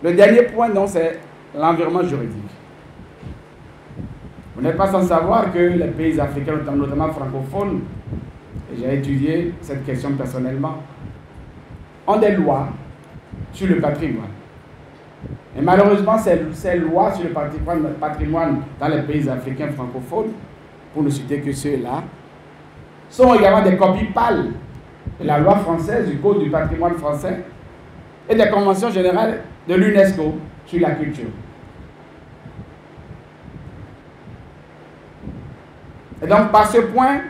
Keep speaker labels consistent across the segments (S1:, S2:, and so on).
S1: Le dernier point, c'est l'environnement juridique. Vous n'êtes pas sans savoir que les pays africains, notamment francophones, et j'ai étudié cette question personnellement, ont des lois sur le patrimoine. Et malheureusement, ces lois sur le patrimoine dans les pays africains francophones, pour ne citer que ceux-là, sont également des copies pâles de la loi française, du Code du patrimoine français et des conventions générales de l'UNESCO sur la culture. Et donc, par ce point,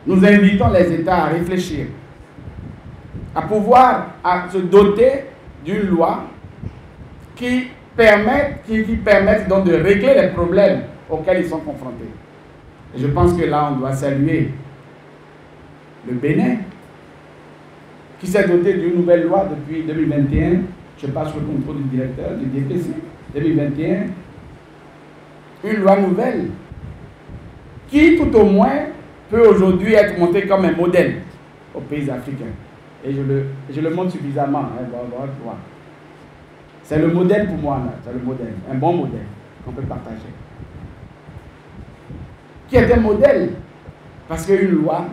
S1: nous invitons les États à réfléchir, à pouvoir se doter d'une loi qui permette donc de régler les problèmes auxquels ils sont confrontés. Et je pense que là, on doit saluer le Bénin, qui s'est doté d'une nouvelle loi depuis 2021, je passe sous le contrôle du directeur du DPC, 2021, une loi nouvelle qui, tout au moins, peut aujourd'hui être montée comme un modèle aux pays africains. Et je le montre suffisamment. C'est le modèle pour moi, c'est le modèle, un bon modèle qu'on peut partager. Qui est un modèle, parce qu'une loi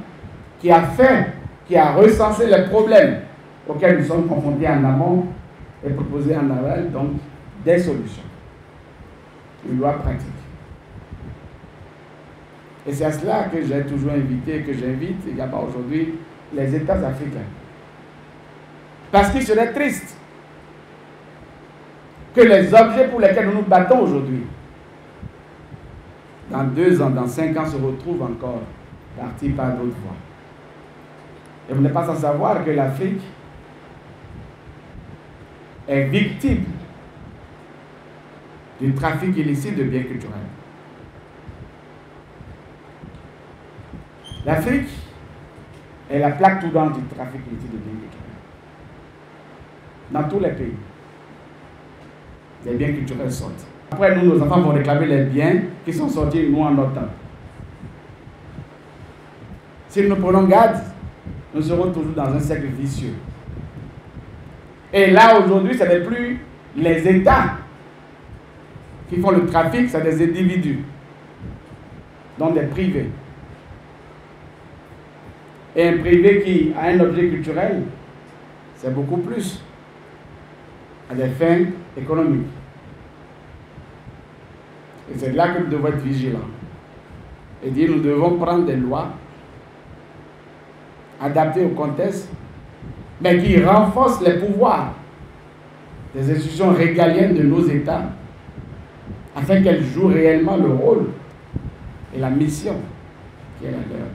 S1: qui a recensé les problèmes auxquels nous sommes confrontés en amont et proposé en aval, donc des solutions. Une loi pratique. Et c'est à cela que j'ai toujours invité, que j'invite également aujourd'hui les États africains. Parce qu'il serait triste que les objets pour lesquels nous nous battons aujourd'hui, dans 2 ans, dans 5 ans, se retrouvent encore partis par d'autres voies. Et vous n'êtes pas sans savoir que l'Afrique est victime du trafic illicite de biens culturels. L'Afrique est la plaque tournante du trafic illicite de biens culturels. Dans tous les pays, les biens culturels sortent. Après, nous, nos enfants vont réclamer les biens qui sont sortis, nous, en notre temps. Si nous prenons garde, nous serons toujours dans un cercle vicieux. Et là, aujourd'hui, ce n'est plus les États qui font le trafic, c'est des individus, donc des privés. Et un privé qui a un objet culturel, c'est beaucoup plus à des fins économiques. Et c'est là que nous devons être vigilants. Et dire, nous devons prendre des lois adaptées au contexte, mais qui renforcent les pouvoirs des institutions régaliennes de nos États, afin qu'elles jouent réellement le rôle et la mission qui est la leur.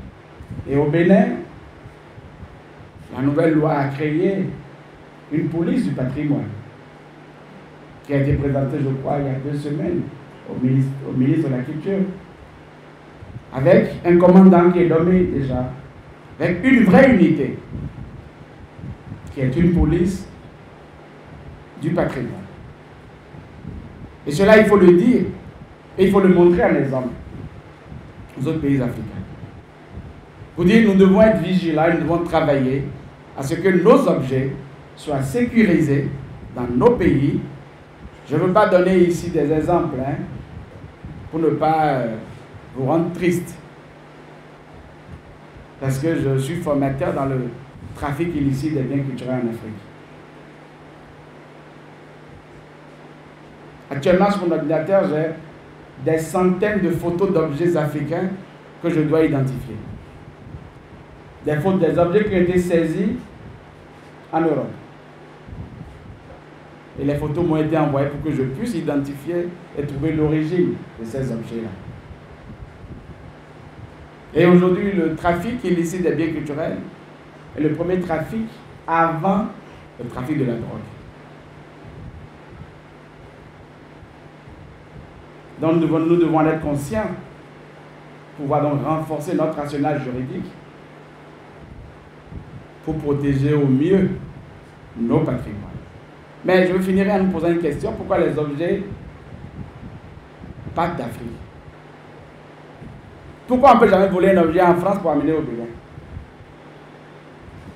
S1: Et au Bénin, la nouvelle loi a créé une police du patrimoine, qui a été présentée, je crois, il y a 2 semaines, au ministre de la Culture, avec un commandant qui est nommé déjà, avec une vraie unité, qui est une police du patrimoine. Et cela, il faut le dire, et il faut le montrer en exemple aux autres pays africains. Pour dire, nous devons être vigilants, nous devons travailler à ce que nos objets soient sécurisés dans nos pays. Je ne veux pas donner ici des exemples, pour ne pas vous rendre triste. Parce que je suis formateur dans le trafic illicite des biens culturels en Afrique. Actuellement, sur mon ordinateur, j'ai des centaines de photos d'objets africains que je dois identifier. Des objets qui ont été saisis en Europe. Et les photos m'ont été envoyées pour que je puisse identifier et trouver l'origine de ces objets-là. Et aujourd'hui, le trafic illicite des biens culturels est le premier trafic avant le trafic de la drogue. Donc nous devons être conscients pour pouvoir donc renforcer notre arsenal juridique pour protéger au mieux nos patrimoines. Mais je finirai en nous posant une question. Pourquoi les objets partent d'Afrique? Pourquoi on ne peut jamais voler un objet en France pour amener au Bénin?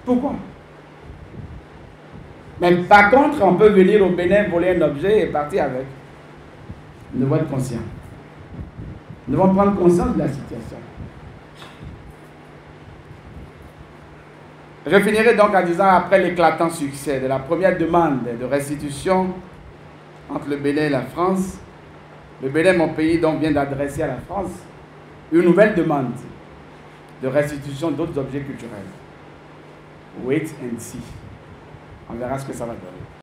S1: Pourquoi? Mais par contre, on peut venir au Bénin, voler un objet et partir avec. Nous devons être conscients. Nous devons prendre conscience de la situation. Je finirai donc en disant, après l'éclatant succès de la première demande de restitution entre le Bénin et la France, le Bénin, mon pays, donc, vient d'adresser à la France une nouvelle demande de restitution d'autres objets culturels. Wait and see. On verra ce que ça va donner.